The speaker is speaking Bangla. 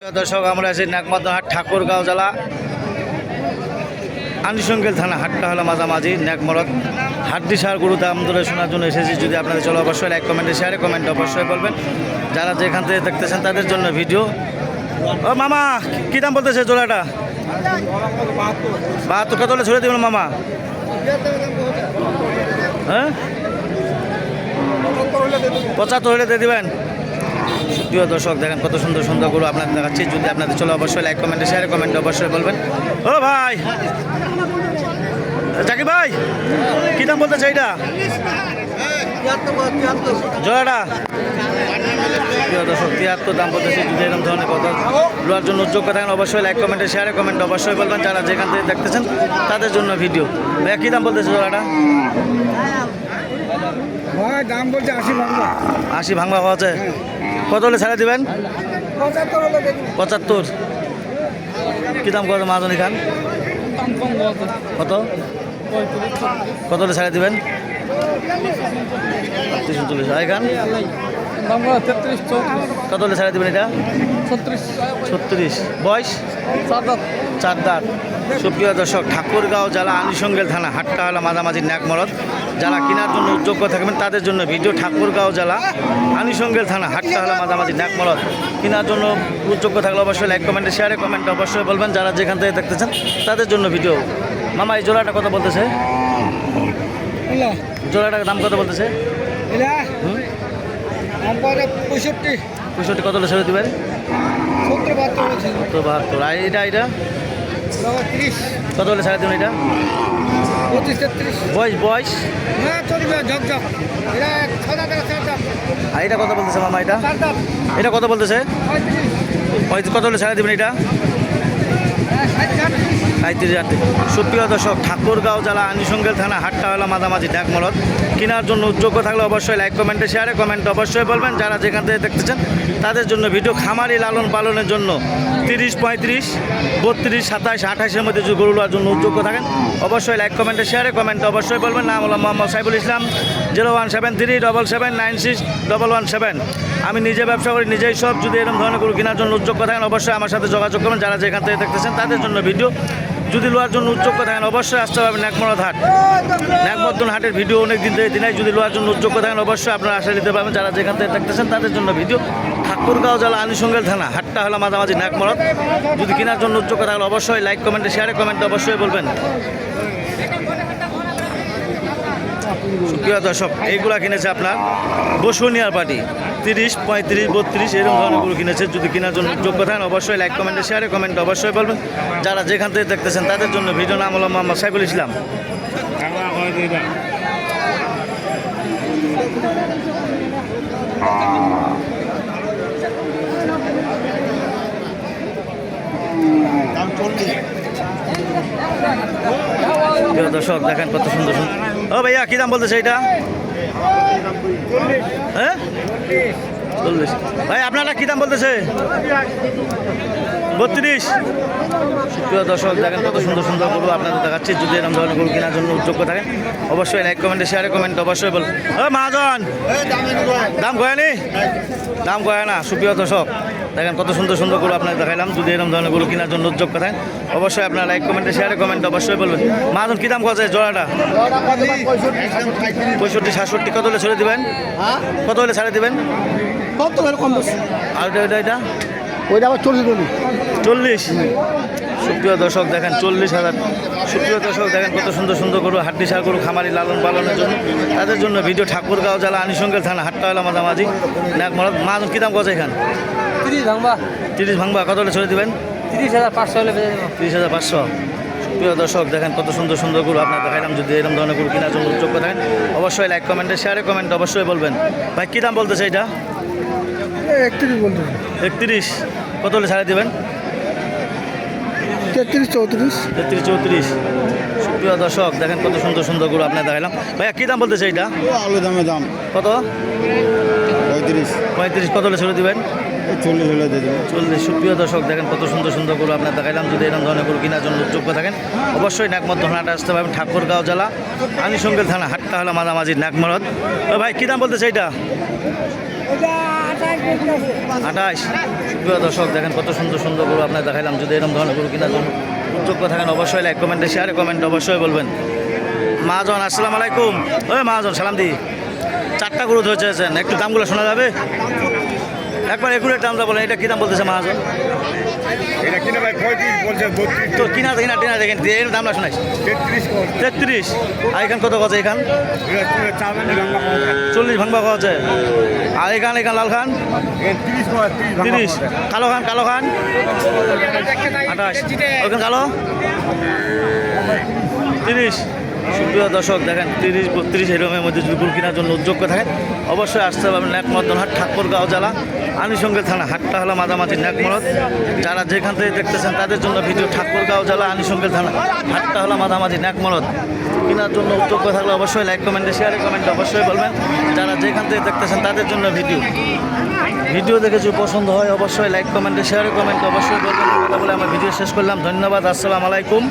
দর্শক আমরা আছি নাকমাদহাট ঠাকুরগাঁও জেলা আনিসঙ্গেল থানা। হাটটা হলো মাঝামাঝি ন্যাকমরদ হাড্ডি সার গরু দাম দরে শোনার জন্য এসেছি। যদি আপনাদের চলো অবশ্যই লাইক কমেন্টে শেয়ারে কমেন্ট অবশ্যই বলবেন। যারা যেখান থেকে দেখতেছেন তাদের জন্য ভিডিও। ও মামা কী দাম বলতেছে জোড়াটা? 72 কত হলে ছড়ে দেবেন মামা? হ্যাঁ 75 হলে দিয়ে দেবেন। প্রিয় দর্শক দেখেন কত সুন্দর সুন্দর গরু আপনাদের দেখাচ্ছি। যদি আপনাদের চলো অবশ্যই লাইক কমেন্টে শেয়ারে কমেন্ট অবশ্যই বলবেন। ও ভাই জাকির ভাই কী দাম বলতেছে এইটা জোড়াটা? প্রিয় দর্শক 73 দাম বলতেছে। যদি এরকম ধরনের কথা লোয়ার জন্য উদ্যোগ থাকেন অবশ্যই লাইক কমেন্টে শেয়ারে কমেন্ট অবশ্যই বলবেন। যারা যেখান থেকে দেখতেছেন তাদের জন্য ভিডিও। ভাইয়া কী দাম বলতেছে জোড়াটা? দাম বলছে 80 ভাঙবা। 80 ভাঙবা হচ্ছে। কত হলে ছাড়া দেবেন? 75। কী দাম কত মাহাজনী খান? কত কত হলে ছাড়া দেবেন? 39 আই খান কত হলে ছাড়া দেবেন এটা? 36। বয়স 4 দাঁত। সুপ্রিয় দর্শক ঠাকুরগাঁও জেলা আনিসঙ্গেল থানা হাটটা হলো মাঝামাঝি ন্যাকমরদ। যারা কেনার জন্য উদ্যোগ থাকবেন তাদের জন্য ভিডিও। ঠাকুরগাঁও জেলা আনিসঙ্গেল থানা হাটটা হলো মাঝামাঝি ন্যাকমরদ। কেনার জন্য উদ্যোগ থাকলে অবশ্যই লাইক কমেন্টে শেয়ারে কমেন্ট অবশ্যই বলবেন। যারা যেখান থেকে দেখতেছেন তাদের জন্য ভিডিও। মামা এই জোড়াটা কত বলতেছে? জোড়াটার দাম কত বলতেছে? 65 কত হলে ছেড়ে দেবেন? 72। আর এটা কত হলে ছাড়া দেবেন এটা? 25-33 বয়স আর এটা কত বলতেছে মামা? এটা কত বলতেছে? কত হলে ছাড়া দেবেন এটা? 35,000। সুপ্রিয় দর্শক ঠাকুরগাঁও জেলা আনিসঙ্গেল থানা হাটটা হলো মাঝামাঝি ন্যাকমরদ। কেনার জন্য উদ্যোগ থাকলে অবশ্যই লাইক কমেন্টে শেয়ারে কমেন্ট অবশ্যই বলবেন। যারা যেখান থেকে দেখতেছেন তাদের জন্য ভিডিও। খামারি লালন পালনের জন্য 30, 35, 32, 27, 28-এর মধ্যে যদি গরু লওয়ার জন্য উদ্যোগ থাকেন অবশ্যই লাইক কমেন্টে শেয়ারে কমেন্ট অবশ্যই বলবেন। নাম হলো মোহাম্মদ সাইফুল ইসলাম। 0173779617। আমি নিজে ব্যবসা করি, নিজেই সব। যদি এরকম ধরনের গরু কেনার জন্য উদ্যোগ থাকেন অবশ্যই আমার সাথে যোগাযোগ করবেন। যারা যেখান থেকে দেখতেছেন তাদের জন্য ভিডিও। যদি লোয়ার জন্য উদ্যোগ থাকেন অবশ্যই আসতে পারবেন ন্যাকমরদ হাট। ন্যাকমরদ হাটের ভিডিও অনেক দিন থেকে দিনাই। যদি লোয়ার জন্য উদ্যোগ থাকেন অবশ্যই আপনারা আশা নিতে পারবেন। যারা যেখান থেকে দেখতেছেন তাদের জন্য ভিডিও। ঠাকুরগাঁও জেলা আনিসঙ্গেল থানা হাটটা হলো মাঝামাঝি ন্যাকমরদ। যদি কেনার জন্য উদ্যোগ থাকলে অবশ্যই লাইক কমেন্টে শেয়ারে কমেন্ট অবশ্যই বলবেন। প্রিয় দর্শক এইগুলা কিনেছে আপনার বসুনিয়ার পার্টি 30, 35, 32 এরকম ধরনের গরু কিনেছে। যদি কেনার জন্য যোগ্য থাকেন অবশ্যই লাইক কমেন্টে শেয়ারে কমেন্ট অবশ্যই বলবেন। যারা যেখান থেকে দেখতেছেন তাদের জন্য ভিডিও। নাম হলো মোহাম্মদ সাইফুল ইসলাম। প্রিয় দর্শক দেখেন কত সুন্দর সুন্দর। ও ভাইয়া কী দাম বলতেছে এটা? হ্যাঁ 40। ভাই আপনারা কী দাম বলতেছে? 32। প্রিয় দর্শক দেখেন কত সুন্দর সুন্দর গরু আপনাদের দেখাচ্ছি। যদি এরকম ধরনের গরু কেনার জন্য উদ্যোগ থাকেন অবশ্যই লাইক কমেন্টে শেয়ারে কমেন্ট অবশ্যই বলুন। ও মহাজন দাম কয়নি? দাম কয় না। সুপ্রিয় দর্শক দেখেন কত সুন্দর সুন্দর গরু আপনাদের দেখাইলাম। যদি এরকম ধরনের গরু কেনার জন্য উদ্যোগ থাকেন অবশ্যই আপনারা লাইক কমেন্টে শেয়ারে কমেন্ট অবশ্যই বলবেন। মহাজন কী দাম করছে জোড়াটা? 65, 67। কত হলে ছেড়ে দেবেন? কত হলে ছাড়ে দেবেন? আর এটা ওইটা আবার 40। সুপ্রিয় দর্শক দেখেন 40,000। সুপ্রিয় দর্শক দেখেন কত সুন্দর সুন্দর গরু হাড্ডি সার গরু খামারি লালন পালনের জন্য তাদের জন্য ভিডিও। ঠাকুরগাঁও জেলা আনিসঙ্গেল থানা হাটটা হলো মাঝামাঝি ন্যাকমরদ। মাহাজন কী দাম করছে এখান? 30 ভাঙবা। কত হলে ছেড়ে দেবেন? 30,500 হলে 30,500। প্রিয় দর্শক দেখেন কত সুন্দর সুন্দর গরু আপনার দেখাইলাম। যদি এরকম ধরনের গরু কেনার জন্য উদ্যোগ থাকেন অবশ্যই লাইক কমেন্টে শেয়ারে কমেন্ট অবশ্যই বলবেন। ভাই কী দাম বলতেছে এটা? 31। কত হলে ছাড়ে দেবেন? 33, 34। সুপ্রিয় দর্শক দেখেন কত সুন্দর সুন্দর গরু আপনার দেখাইলাম। ভাইয়া কী দাম বলতেছে এটা? আলু দামে দাম কত? 35। কত হলে ছেড়ে দেবেন? 40 হলে দিয়ে দেবেন। 40। সুপ্রিয় দর্শক দেখেন কত সুন্দর সুন্দর গরু আপনার দেখাইলাম। যদি এরকম ধরনের গরু কেনার জন্য উদ্যোগ থাকেন অবশ্যই ন্যাকমরদ হাটে আসতে পারবেন। ঠাকুরগাঁও জেলা আনিসঙ্গেল থানা হাটটা হলো মাঝামাঝি ন্যাকমরদ। ভাই কী দাম বলতেছে এটা? 28। প্রিয় দর্শক দেখেন কত সুন্দর সুন্দর গরু আপনার দেখাইলাম। যদি এরকম ধরনের গরু কেনার জন্য উদ্যোগ থাকেন অবশ্যই লাইক কমেন্টে শেয়ারে কমেন্ট অবশ্যই বলবেন। মহাজন আসসালামু আলাইকুম। ওই মহাজন সালাম দি। 4টা গরু ধরেছেন, একটু দামগুলো শোনা যাবে? একবার একুরের দামটা বলেন, এটা কী দাম বলতেছে মহাজন? এটা কিনা ভাই 35 বলছে 32 তো কিনা টিনা দেখেন এর দামটা শোনাইস 33 কর 33। আর এখান কত কথা এখান? এটা চাবেন গঙ্গা পাওয়া 40 ভাঙবা খাওয়া আছে। আর এখান লাল খান 30 কর 30, কালো খান 28, ওইখান কালো 30। সুপ্রিয় দর্শক দেখেন 30-32 এরকমের মধ্যে যদি গরু কেনার জন্য উদ্যোগ থাকেন অবশ্যই আসতে পারবেন ন্যাকমরদ হাট, ঠাকুরগাঁও জেলা, আনিসঙ্গেল থানা। হাটটা হলো মাঝামাঝি ন্যাকমরদ। যারা যেখান থেকে দেখতেছেন তাদের জন্য ভিডিও। ঠাকুরগাঁও জেলা, আনিসঙ্গেল থানা। হাটটা হলো মাঝামাঝি ন্যাকমরদ। কেনার জন্য উদ্যোগ থাকলে অবশ্যই লাইক কমেন্টে শেয়ারে কমেন্টে অবশ্যই বলবেন। যারা যেখান থেকে দেখতেছেন তাদের জন্য ভিডিও দেখে যদি পছন্দ হয় অবশ্যই লাইক কমেন্টে শেয়ারে কমেন্টে অবশ্যই বলবেন। কথা বলে আমার ভিডিও শেষ করলাম। ধন্যবাদ। আসসালামু আলাইকুম।